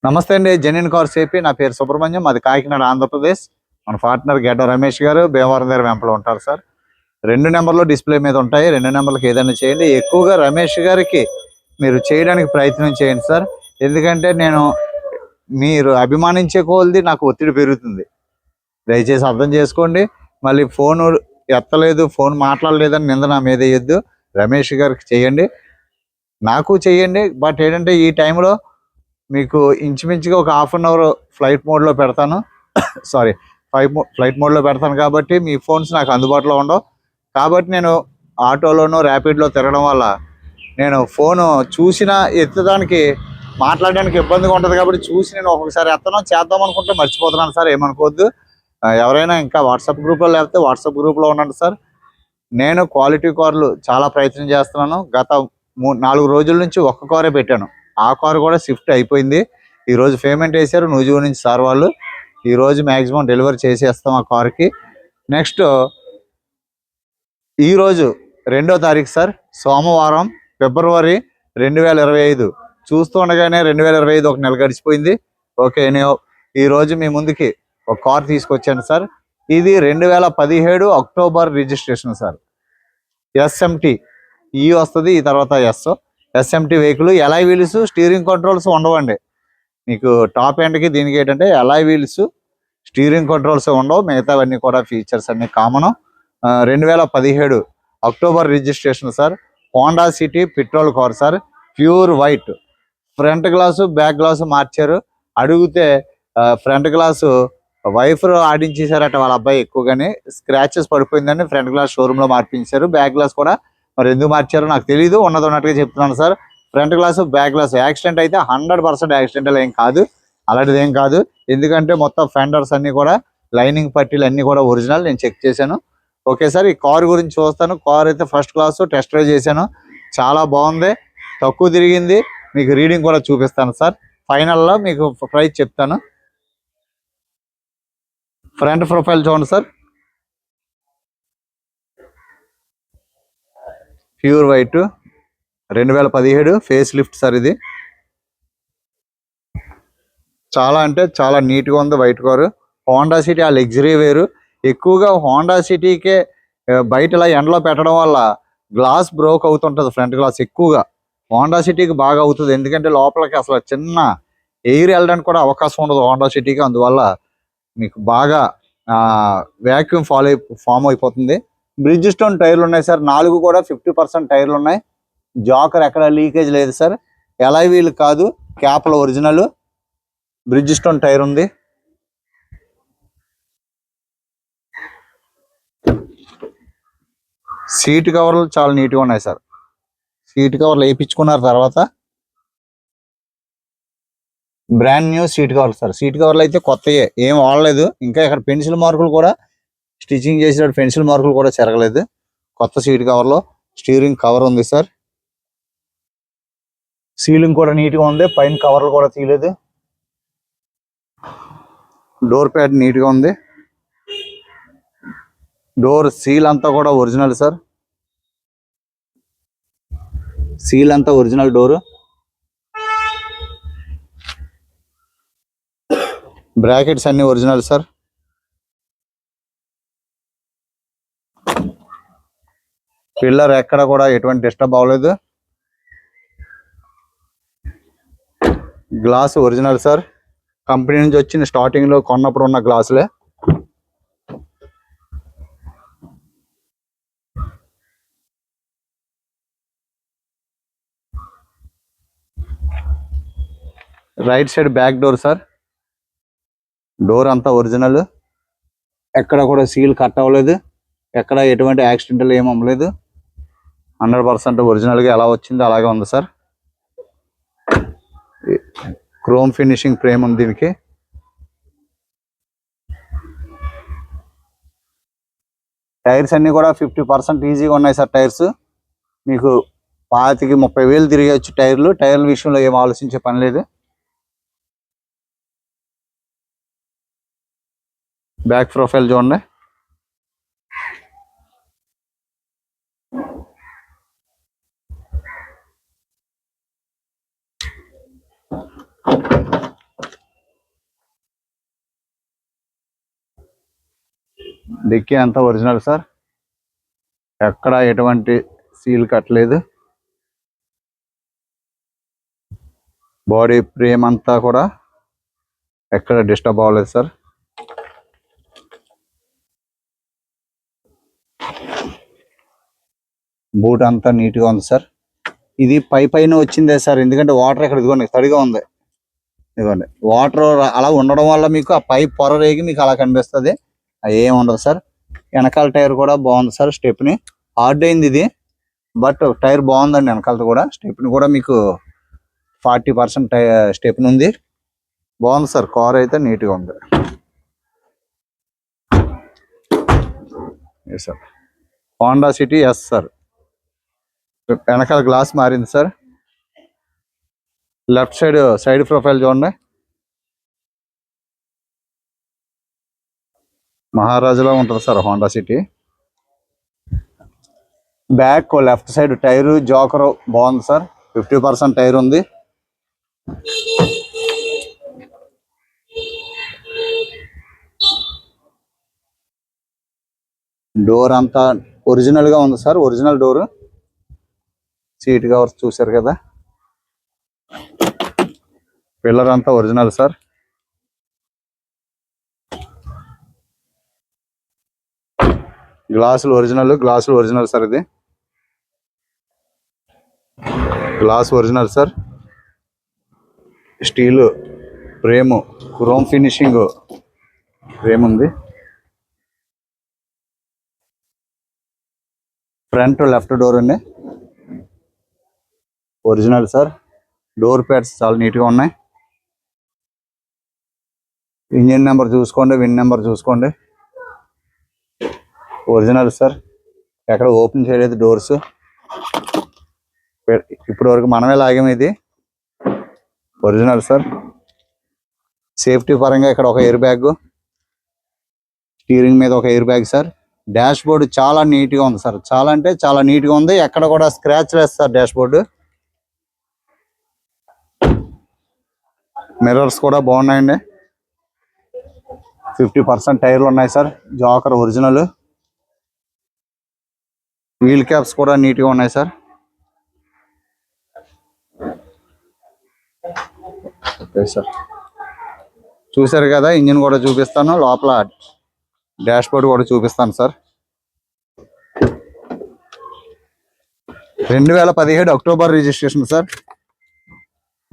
నమస్తే అండి. Genuine cars AP. నా పేరు సుబ్రహ్మణ్యం. మాది కాకినాడ, ఆంధ్రప్రదేశ్. మన పార్ట్నర్ గెడ్డ రమేష్ గారు భీమవరం దగ్గర వెంపలో ఉంటారు సార్. 2 నెంబర్లు డిస్ప్లే మీద ఉంటాయి. 2 నెంబర్లకు ఏదైనా చేయండి. ఎక్కువగా రమేష్ గారికి మీరు చేయడానికి ప్రయత్నం చేయండి సార్. ఎందుకంటే మీరు అభిమానించే కొలది నాకు ఒత్తిడి పెరుగుతుంది. దయచేసి అర్థం చేసుకోండి. మళ్ళీ ఫోన్ ఎత్తలేదు, ఫోన్ మాట్లాడలేదని నింద నా మీద వేయొద్దు. రమేష్ గారికి చేయండి, నాకు చేయండి. బట్ ఏంటంటే ఈ టైంలో మీకు ఇంచుమించుగా ఒక హాఫ్ అన్ అవర్ ఫ్లైట్ మోడ్లో పెడతాను. సారీ, ఫ్లైట్ మోడ్లో పెడతాను కాబట్టి మీ ఫోన్స్ నాకు అందుబాటులో ఉండవు. కాబట్టి నేను ఆటోలోనూ ర్యాపిడ్లో తిరగడం వల్ల నేను ఫోను చూసినా ఎత్తడానికి మాట్లాడడానికి ఇబ్బందిగా ఉంటుంది. కాబట్టి చూసి నేను ఒక్కొక్కసారి ఎత్తనం చేద్దాం అనుకుంటే మర్చిపోతున్నాను సార్, ఏమనుకోవద్దు. ఎవరైనా ఇంకా వాట్సాప్ గ్రూప్లో లేకపోతే వాట్సాప్ గ్రూప్లో ఉండండి సార్. నేను క్వాలిటీ కార్లు చాలా ప్రయత్నం చేస్తున్నాను. గత 4 రోజుల నుంచి ఒక్క కారే పెట్టాను. ఆ కారు కూడా షిఫ్ట్ అయిపోయింది. ఈరోజు పేమెంట్ వేశారు నూజివీడు నుంచి సార్ వాళ్ళు. ఈరోజు మ్యాక్సిమం డెలివరీ చేసేస్తాం ఆ కారుకి. నెక్స్ట్ ఈరోజు 2వ తారీఖు సార్, సోమవారం, ఫిబ్రవరి 2025. చూస్తూ ఉండగానే 2025 ఒక నెల గడిచిపోయింది. ఓకే, నేను ఈరోజు మీ ముందుకి ఒక కార్ తీసుకొచ్చాను సార్. ఇది 2017 అక్టోబర్ రిజిస్ట్రేషన్ సార్. ఎస్ఎంటి ఈ వస్తుంది, ఈ తర్వాత SMT vehicle. Alloy wheels, steering controls ఉండవండి మీకు. టాప్ ఎండ్కి దీనికి ఏంటంటే ఎలాయ్ వీల్స్, స్టీరింగ్ కంట్రోల్స్ ఉండవు. మిగతావన్నీ కూడా ఫీచర్స్ అన్ని common. 2017 October registration sir. Honda city petrol car sir. Pure white. Front glass, back glass మార్చారు. అడిగితే ఫ్రంట్ గ్లాసు వైఫ్ ఆడించేశారట వాళ్ళ అబ్బాయి. ఎక్కువగానే స్క్రాచెస్ పడిపోయిందని ఫ్రంట్ గ్లాస్ షోరూంలో మార్పించారు. బ్యాక్ గ్లాస్ కూడా మరి ఎందుకు మార్చారో నాకు తెలియదు, ఉన్నది ఉన్నట్టుగా చెప్తున్నాను sir. Front glass, back glass accident అయితే 100% యాక్సిడెంటల్ ఏం కాదు, అలాంటిది ఏం కాదు. ఎందుకంటే మొత్తం ఫెండర్స్ అన్ని కూడా, లైనింగ్ పట్టీలు అన్ని కూడా ఒరిజినల్. నేను చెక్ చేశాను. ఓకే సార్, ఈ కారు గురించి చూస్తాను. కార్ అయితే ఫస్ట్ క్లాస్, టెస్ట్ డ్రైవ్ చేశాను, చాలా బాగుంది. తక్కువ తిరిగింది. మీకు రీడింగ్ కూడా చూపిస్తాను సార్. ఫైనల్లో మీకు ప్రైస్ చెప్తాను. ఫ్రంట్ ప్రొఫైల్ చూడండి sir. Pure white, 2017 face lift sir. ఇది చాలా అంటే చాలా నీట్గా ఉంది వైట్ కారు. హోండా సిటీ ఆ లగ్జరీ వేరు. ఎక్కువగా హోండా సిటీకే బయట ఇలా ఎండలో పెట్టడం వల్ల గ్లాస్ బ్రోక్ అవుతుంటుంది. ఫ్రంట్ గ్లాస్ ఎక్కువగా హోండా సిటీకి బాగా అవుతుంది. ఎందుకంటే లోపలికి అసలు చిన్న ఎయిర్ వెళ్ళడానికి కూడా అవకాశం ఉండదు హోండా సిటీకి. అందువల్ల మీకు బాగా వ్యాక్యూమ్ ఫామ్ అయిపోతుంది. బ్రిడ్జ్ స్టోన్ టైర్లు ఉన్నాయి సార్. 4 కూడా 50% టైర్లు ఉన్నాయి. జాకర్ ఎక్కడ లీకేజ్ లేదు సార్. ఎలాయ్ వీల్ కాదు, క్యాప్లో ఒరిజినల్. బ్రిడ్జ్ స్టోన్ టైర్ ఉంది. సీట్ కవర్లు చాలా నీట్గా ఉన్నాయి సార్. సీట్ కవర్లు వేయించుకున్నారు తర్వాత బ్రాండ్ న్యూ సీట్ కవర్లు సార్. సీట్ కవర్లు అయితే కొత్తయే, ఏం వాడలేదు. ఇంకా ఇక్కడ పెన్సిల్ మార్కులు కూడా, స్టిచ్చింగ్ చేసిన పెన్సిల్ మార్కులు కూడా చెరగలేదు. కొత్త సీట్ కవర్లో స్టీరింగ్ కవర్ ఉంది సార్. సీలింగ్ కూడా నీట్గా ఉంది. పైన కవర్లు కూడా తీయలేదు. డోర్ ప్యాడ్ నీట్గా ఉంది. డోర్ సీల్ అంతా కూడా ఒరిజినల్ సార్. సీల్ అంతా ఒరిజినల్ డోరు. బ్రాకెట్స్ అన్ని ఒరిజినల్ సార్. పిల్లర్ ఎక్కడ కూడా ఎటువంటి డిస్టర్బ్ అవ్వలేదు. Glass original sir. కంపెనీ నుంచి వచ్చిన స్టార్టింగ్ లో కొన్నప్పుడు ఉన్న గ్లాసులే. Right side back door sir. Door అంతా ఒరిజినల్. ఎక్కడ కూడా సీల్ కట్ అవ్వలేదు. ఎక్కడ ఎటువంటి యాక్సిడెంటల్ ఏం అమ్మలేదు. 100% ఒరిజినల్గా ఎలా వచ్చిందో అలాగే ఉంది సార్. క్రోమ్ ఫినిషింగ్ ఫ్రేమ్ ఉంది దీనికి. టైర్స్ అన్ని కూడా 50% ఈజీగా ఉన్నాయి సార్. టైర్స్ మీకు 25,000-30,000 తిరిగచ్చు టైర్లు. టైర్ల విషయంలో ఏం ఆలోచించే పని లేదు. బ్యాక్ ప్రొఫైల్ చూడండి. డిక్కీ అంతా ఒరిజినల్ సార్, ఎక్కడ ఎటువంటి సీల్ కట్టలేదు. బాడీ ఫ్రేమ్ అంతా కూడా ఎక్కడ డిస్టర్బ్ అవ్వలేదు సార్. బూట్ అంతా నీట్గా ఉంది సార్. ఇది పైన వచ్చిందే సార్, ఎందుకంటే వాటర్ ఇక్కడ ఇదిగోండి తడిగా ఉంది. ఇదిగోండి వాటర్ అలా ఉండడం వల్ల మీకు ఆ పైప్ పొర రేగి మీకు అలా కనిపిస్తుంది. అది ఏమి ఉండదు సార్. వెనకాల టైర్ కూడా బాగుంది సార్. స్టెప్ని హార్డ్ అయింది ఇది, బట్ టైర్ బాగుందండి. వెనకాలతో కూడా స్టెప్ని కూడా మీకు 40% స్టెప్ని ఉంది. బాగుంది సార్. కార్ అయితే నీట్గా ఉంది sir. Honda City S sir. వెనకాల గ్లాస్ మారింది సార్. లెఫ్ట్ సైడ్ ప్రొఫైల్ చూడండి, మహారాజులో ఉంటుంది sir Honda City. Back left side tyre జోకరు బాగుంది సార్. 50% టైర్ ఉంది. డోర్ అంతా ఒరిజినల్ గా ఉంది sir. Original door. Seat covers చూసారు కదా. పిల్లర్ అంతా ఒరిజినల్ సార్. గ్లాసులు ఒరిజినల్ సార్. ఇది glass original sir. Steel frame, chrome finishing frame ఉంది. ఫ్రంట్ లెఫ్ట్ డోర్ అండి ఒరిజినల్ సార్. డోర్ ప్యాడ్స్ చాలా నీట్గా ఉన్నాయి. ఇంజిన్ నెంబర్ చూసుకోండి, విన్ నెంబర్ చూసుకోండి. Original sir. ఎక్కడ ఓపెన్ చేయలేదు డోర్స్. ఇప్పటి వరకు మనమే లాగాము. ఇది ఒరిజినల్ సార్. సేఫ్టీ పరంగా ఇక్కడ ఒక ఎయిర్ బ్యాగ్, స్టీరింగ్ మీద ఒక air bag sir. Dash board చాలా నీట్గా ఉంది సార్. చాలా అంటే చాలా నీట్గా ఉంది. ఎక్కడ కూడా స్క్రాచ్ లేదు సార్ డాష్ బోర్డు. మిర్రర్స్ కూడా బాగున్నాయండి. 50% టైర్లు ఉన్నాయి సార్. జాకర్ ఒరిజినల్. వీల్ క్యాప్స్ కూడా నీట్గా ఉన్నాయి సార్. Okay sir. చూసారు కదా. ఇంజిన్ కూడా చూపిస్తాను, లోపల డాష్ బోర్డ్ కూడా చూపిస్తాను సార్. 2017 October registration sir.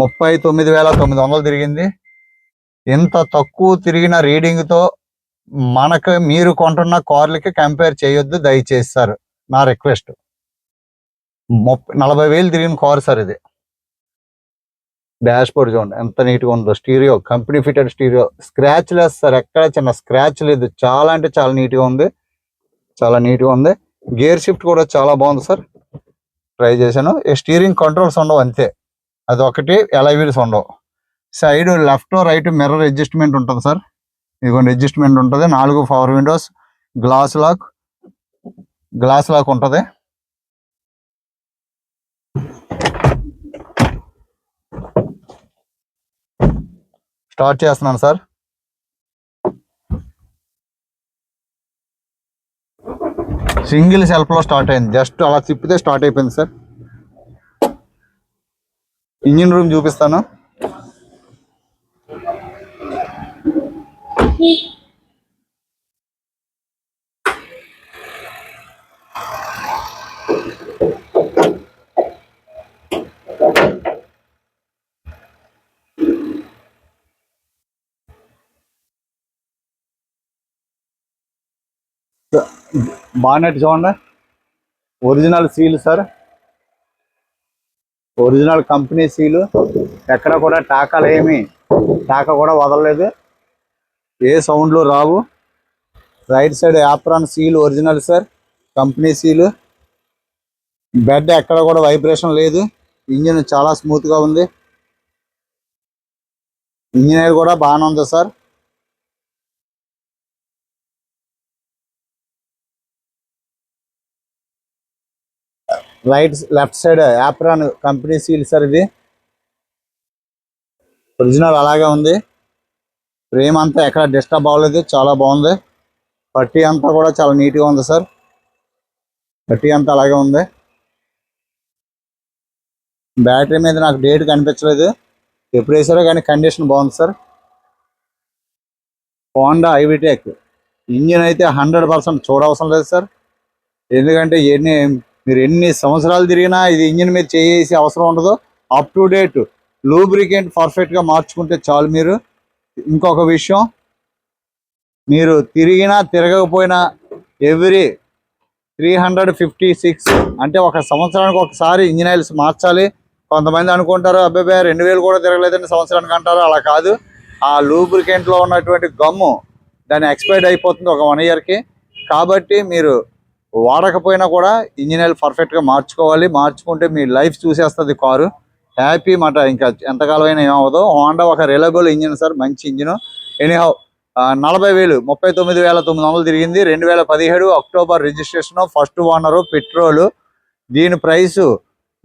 39,900 తిరిగింది. ఎంత తక్కువ తిరిగిన రీడింగ్తో మీరు కొంటున్న కార్లకి కంపేర్ చేయొద్దు దయచేసి సార్, నా రిక్వెస్ట్. 40,000 తిరిగిన కార్ సార్ ఇది. డాష్ బోర్డ్ చూడండి ఎంత నీట్గా ఉందో. Stereo company fitted stereo. Scratch లేదు సార్, ఎక్కడ చిన్న స్క్రాచ్ లేదు. చాలా అంటే చాలా నీట్గా ఉంది. చాలా నీట్గా ఉంది. గేర్ షిఫ్ట్ కూడా చాలా బాగుంది సార్. ట్రై చేశాను. స్టీరింగ్ కంట్రోల్స్ ఉండవు అంతే, అదొకటి. అలాయ్ వీల్స్ ఉండవు. Side left right mirror adjustment ఉంటుంది సార్. ఇదిగోండి అడ్జస్ట్మెంట్ ఉంటుంది. 4 పవర్ విండోస్, గ్లాస్ లాక్ ఉంటుంది. స్టార్ట్ చేస్తున్నాను సార్. సింగిల్ సెల్ఫ్లో స్టార్ట్ అయింది. జస్ట్ అలా తిప్పితే స్టార్ట్ అయిపోయింది సార్. ఇంజిన్ రూమ్ చూపిస్తాను. బానెట్ చూడండి. Original seal sir. Original company seal. ఎక్కడ కూడా టాకా కూడా వదలలేదు. ఏ సౌండ్లు రావు. Right side apron seal original sir. Company seal. Bed ఎక్కడ కూడా వైబ్రేషన్ లేదు. ఇంజిన్ చాలా స్మూత్గా ఉంది. ఇంజిన్ కూడా బాగానే ఉంది sir. Left side apron company seal sir. ఇది ఒరిజినల్ అలాగే ఉంది. ఫ్రేమ్ అంతా ఎక్కడ డిస్టర్బ్ అవ్వలేదు. చాలా బాగుంది. పట్టీ అంతా కూడా చాలా నీట్గా ఉంది సార్. పట్టీ అంతా అలాగే ఉంది. బ్యాటరీ మీద నాకు డేట్ కనిపించలేదు, ఎప్పుడు వేసారో కానీ కండిషన్ బాగుంది సార్. హోండా ఐవిటెక్ ఇంజిన్ అయితే 100% చూడవసరం లేదు సార్. ఎందుకంటే మీరు ఎన్ని సంవత్సరాలు తిరిగినా ఇది ఇంజిన్ మీద చేసే అవసరం ఉండదు. అప్ టు డేట్ లూబ్రికెంట్ పర్ఫెక్ట్గా మార్చుకుంటే చాలు. మీరు ఇంకొక విషయం, మీరు తిరిగినా తిరగకపోయినా ఎవ్రీ 356 అంటే ఒక సంవత్సరానికి ఒకసారి ఇంజిన్ ఆయిల్స్ మార్చాలి. కొంతమంది అనుకుంటారు అబ్బాయి 2000 కూడా తిరగలేదని సంవత్సరానికి అంటారు. అలా కాదు. ఆ లూబ్రికెంట్లో ఉన్నటువంటి గమ్ము దాని ఎక్స్పైర్డ్ అయిపోతుంది ఒక 1 ఇయర్కి. కాబట్టి మీరు వాడకపోయినా కూడా ఇంజిన్ ఆయిల్ పర్ఫెక్ట్గా మార్చుకోవాలి. మార్చుకుంటే మీ లైఫ్ చూసేస్తుంది కారు. హ్యాపీ మాట, ఇంకా ఎంతకాలం అయినా ఏమవ్వదు. హోండా ఒక రిలయబుల్ ఇంజిన్ సార్, మంచి ఇంజిన్. ఎనీహౌ 40,000 39,900 తిరిగింది. 2017 October registration, first owner, petrol. దీని ప్రైసు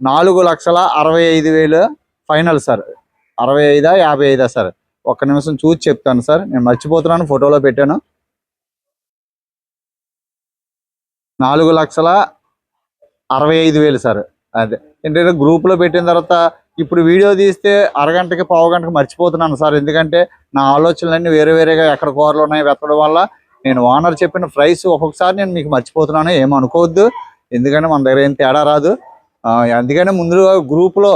4,65,000 ఫైనల్ సార్. 65 55 సార్? ఒక్క నిమిషం చూసి చెప్తాను సార్, నేను మర్చిపోతున్నాను, ఫోటోలో పెట్టాను. 4,65,000 సార్. అదే ఏంటంటే గ్రూప్లో పెట్టిన తర్వాత ఇప్పుడు వీడియో తీస్తే అరగంటకి పావుగంటకి మర్చిపోతున్నాను సార్. ఎందుకంటే నా ఆలోచనలన్నీ వేరే వేరేగా ఎక్కడ కూరలు ఉన్నాయి వెతకడం వల్ల నేను ఓనర్ చెప్పిన ప్రైస్ ఒక్కొక్కసారి నేను మీకు మర్చిపోతున్నాను, ఏమనుకోవద్దు. ఎందుకంటే మన దగ్గర ఏం తేడా రాదు. అందుకనే ముందుగా గ్రూప్లో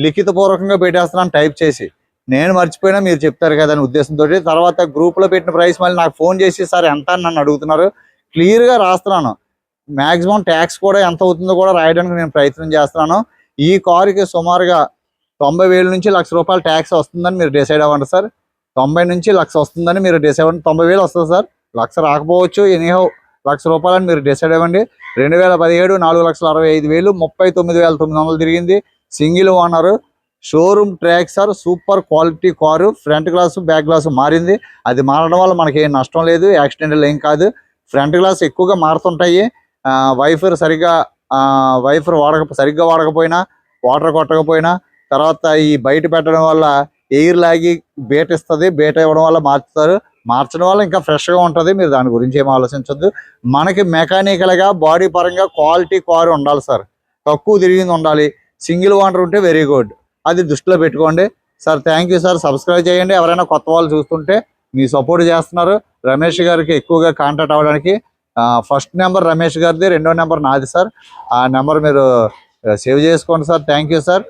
లిఖితపూర్వకంగా పెట్టేస్తున్నాను టైప్ చేసి. నేను మర్చిపోయినా మీరు చెప్తారు కదా అనే ఉద్దేశంతో తర్వాత గ్రూప్లో పెట్టిన ప్రైస్ మళ్ళీ నాకు ఫోన్ చేసి సార్ ఎంత అని నన్ను అడుగుతున్నారు. క్లియర్గా రాస్తున్నాను. మ్యాక్సిమం ట్యాక్స్ కూడా ఎంత అవుతుందో కూడా రాయడానికి నేను ప్రయత్నం చేస్తున్నాను. ఈ కారుకి సుమారుగా 90,000 నుంచి ₹1,00,000 ట్యాక్స్ వస్తుందని మీరు డిసైడ్ అవ్వండి సార్. 90 నుంచి 1,00,000 వస్తుందని మీరు డిసైడ్ అవ్వండి. 90,000 వస్తుంది సార్, 1,00,000 రాకపోవచ్చు. ఎనీహౌ ₹1,00,000 అని మీరు డిసైడ్ అవ్వండి. 2017 4,65,000, 39,900 తిరిగింది. Single owner, showroom track sir. Super quality car. Front glass back glass మారింది. అది మారడం వల్ల మనకి ఏం నష్టం లేదు, యాక్సిడెంటల్ ఏం కాదు. ఫ్రంట్ గ్లాస్ ఎక్కువగా మారుతుంటాయి. వైఫర్ సరిగ్గా సరిగ్గా వాడకపోయినా, వాటర్ కొట్టకపోయినా, తర్వాత ఈ బయట పెట్టడం వల్ల ఎయిర్ లాగి బేట ఇస్తుంది. బేట ఇవ్వడం వల్ల మార్చడం వల్ల ఇంకా ఫ్రెష్గా ఉంటుంది. మీరు దాని గురించి ఏం ఆలోచించొద్దు. మనకి మెకానికల్గా బాడీ పరంగా క్వాలిటీ కారు ఉండాలి సార్. తక్కువ తిరిగింది ఉండాలి. సింగిల్ ఓనర్ ఉంటే వెరీ గుడ్. అది దృష్టిలో పెట్టుకోండి sir. Thank you sir. Subscribe చేయండి. ఎవరైనా కొత్త వాళ్ళు చూస్తుంటే మీ సపోర్ట్ చేస్తున్నారు. రమేష్ గారికి ఎక్కువగా కాంటాక్ట్ అవ్వడానికి ఫస్ట్ నెంబర్ రమేష్ గారిది, రెండో నెంబర్ నాది సార్. ఆ నెంబర్ మీరు సేవ్ చేసుకోండి సార్. Thank you sir.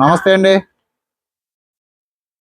నమస్తే అండి.